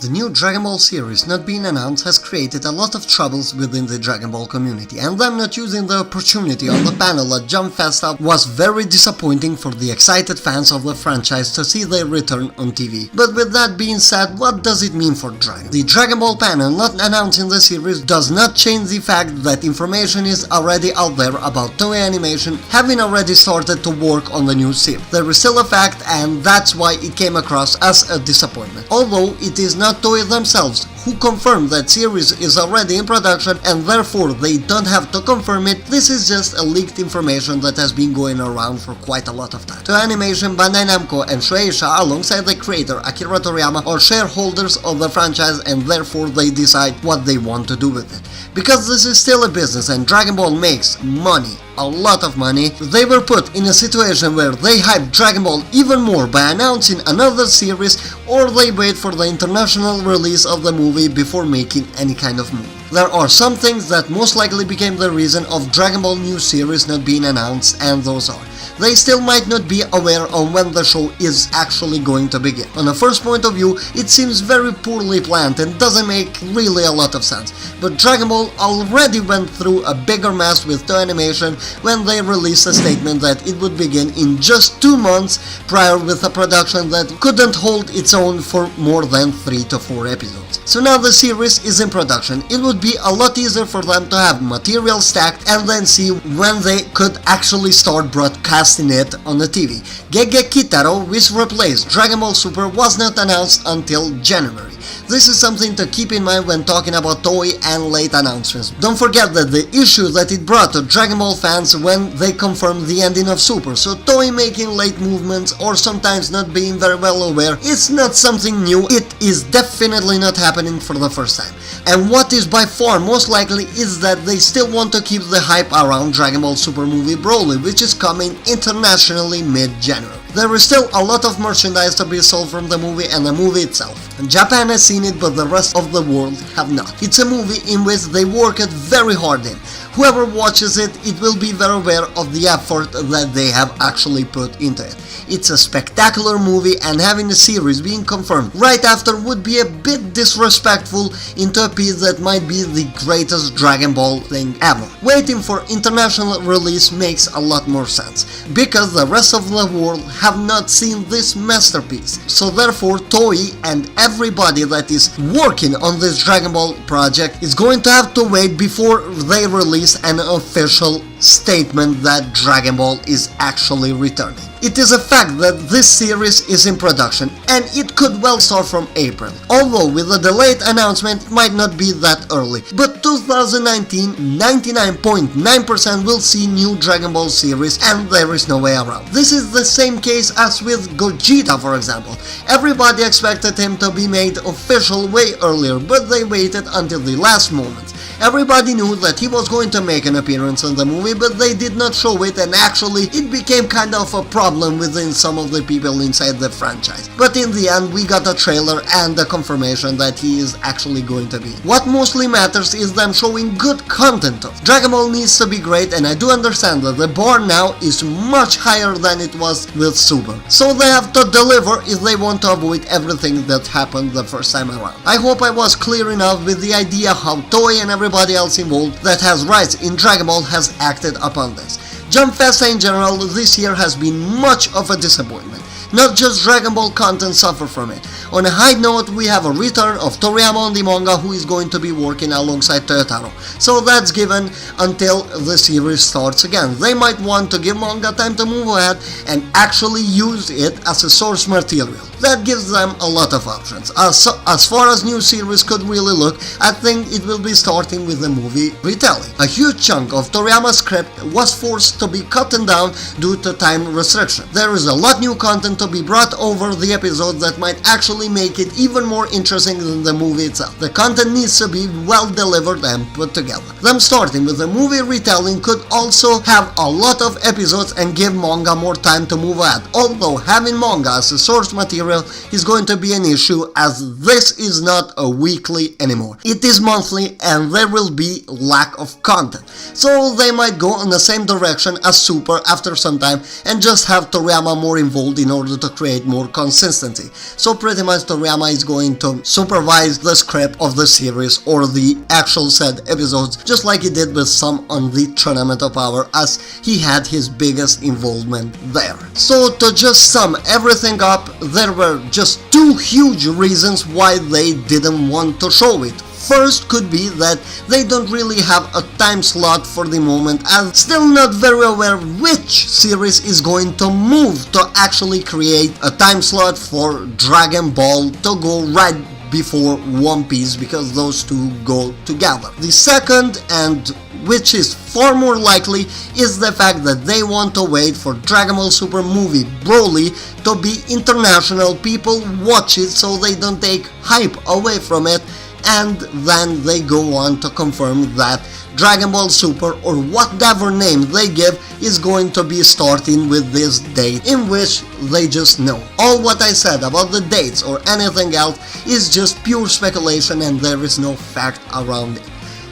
The new Dragon Ball series not being announced has created a lot of troubles within the Dragon Ball community, and them not using the opportunity on the panel at Jump Festa was very disappointing for the excited fans of the franchise to see their return on TV. But with that being said, what does it mean for Dragon? The Dragon Ball panel not announcing the series does not change the fact that information is already out there about Toei Animation having already started to work on the new series. There is still a fact, and that's why it came across as a disappointment. Although it is not Toei themselves who confirmed that series is already in production and therefore they don't have to confirm it, this is just a leaked information that has been going around for quite a lot of time. Toei Animation, Bandai Namco and Shueisha alongside the creator Akira Toriyama are shareholders of the franchise, and therefore they decide what they want to do with it. Because this is still a business and Dragon Ball makes money, a lot of money, they were put in a situation where they hype Dragon Ball even more by announcing another series, or they wait for the international release of the movie before making any kind of move. There are some things that most likely became the reason of Dragon Ball new series not being announced, and those are: they still might not be aware on when the show is actually going to begin. On a first point of view, it seems very poorly planned and doesn't make really a lot of sense, but Dragon Ball already went through a bigger mess with Toei Animation when they released a statement that it would begin in just 2 months prior, with a production that couldn't hold its own for more than 3 to 4 episodes. So now the series is in production. It would be a lot easier for them to have material stacked and then see when they could actually start broadcasting it on the TV. Gege Kitaro, which replaced Dragon Ball Super, was not announced until January. This is something to keep in mind when talking about Toei and late announcements. Don't forget that the issue that it brought to Dragon Ball fans when they confirmed the ending of Super, so Toei making late movements or sometimes not being very well aware, it's not something new, it is definitely not happening for the first time. And what is by far most likely is that they still want to keep the hype around Dragon Ball Super movie Broly, which is coming internationally mid-January. There is still a lot of merchandise to be sold from the movie and the movie itself. Japan has seen it, but the rest of the world have not. It's a movie in which they worked very hard in. Whoever watches it, it will be very aware of the effort that they have actually put into it. It's a spectacular movie, and having a series being confirmed right after would be a bit disrespectful into a piece that might be the greatest Dragon Ball thing ever. Waiting for international release makes a lot more sense, because the rest of the world have not seen this masterpiece. So therefore Toei and everybody that is working on this Dragon Ball project is going to have to wait before they release an official statement that Dragon Ball is actually returning. It is a fact that this series is in production, and it could well start from April. Although with a delayed announcement it might not be that early, but 2019, 99.9% will see new Dragon Ball series, and there is no way around. This is the same case as with Gogeta, for example. Everybody expected him to be made official way earlier, but they waited until the last moment. Everybody knew that he was going to make an appearance in the movie, but they did not show it, and actually it became kind of a problem within some of the people inside the franchise. But in the end we got a trailer and a confirmation that he is actually going to be. What mostly matters is them showing good content of. Dragon Ball needs to be great, and I do understand that the bar now is much higher than it was with Super. So they have to deliver if they want to avoid everything that happened the first time around. I hope I was clear enough with the idea how Toei and everybody else involved that has rights in Dragon Ball has acted upon this. Jump Festa in general this year has been much of a disappointment. Not just Dragon Ball content suffer from it. On a high note, we have a return of Toriyama on the manga, who is going to be working alongside Toyotaro. So that's given until the series starts again. They might want to give manga time to move ahead and actually use it as a source material. That gives them a lot of options. As far as new series could really look, I think it will be starting with the movie retelling. A huge chunk of Toriyama's script was forced to be cut down due to time restriction. There is a lot new content to be brought over the episode that might actually make it even more interesting than the movie itself. The content needs to be well delivered and put together. Them starting with the movie retelling could also have a lot of episodes and give manga more time to move ahead, although having manga as a source material material is going to be an issue, as this is not a weekly anymore. It is monthly and there will be lack of content. So they might go in the same direction as Super after some time and just have Toriyama more involved in order to create more consistency. So pretty much Toriyama is going to supervise the script of the series or the actual said episodes, just like he did with some on the Tournament of Power, as he had his biggest involvement there. So to just sum everything up, there were just two huge reasons why they didn't want to show it. First could be that they don't really have a time slot for the moment, and still not very aware which series is going to move to actually create a time slot for Dragon Ball to go right before One Piece, because those two go together. The second, and which is far more likely, is the fact that they want to wait for Dragon Ball Super movie Broly to be international, people watch it so they don't take hype away from it, and then they go on to confirm that Dragon Ball Super, or whatever name they give, is going to be starting with this date, in which they just know. All what I said about the dates or anything else is just pure speculation and there is no fact around it.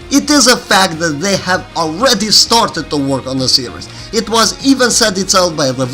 It is a fact that they have already started to work on the series. It was even said itself by the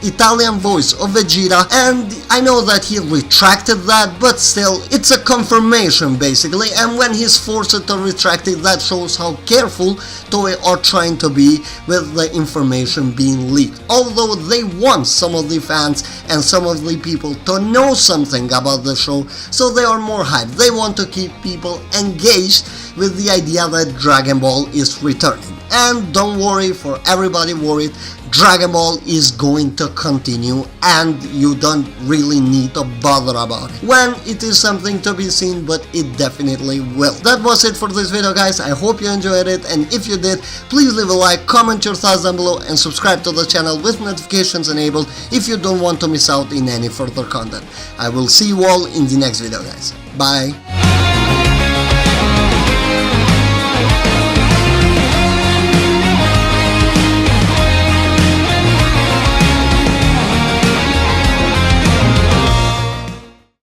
Italian voice of Vegeta, and I know that he retracted that, but still, it's a confirmation basically, and when he's forced to retract it, that shows how careful Toei are trying to be with the information being leaked. Although they want some of the fans and some of the people to know something about the show, so they are more hyped. They want to keep people engaged with the idea that Dragon Ball is returning. And don't worry, for everybody worried, Dragon Ball is going to continue and you don't really need to bother about it. When it is something to be seen, but it definitely will. That was it for this video, guys. I hope you enjoyed it, and if you did, please leave a like, comment your thoughts down below, and subscribe to the channel with notifications enabled if you don't want to miss out in any further content. I will see you all in the next video, guys. Bye!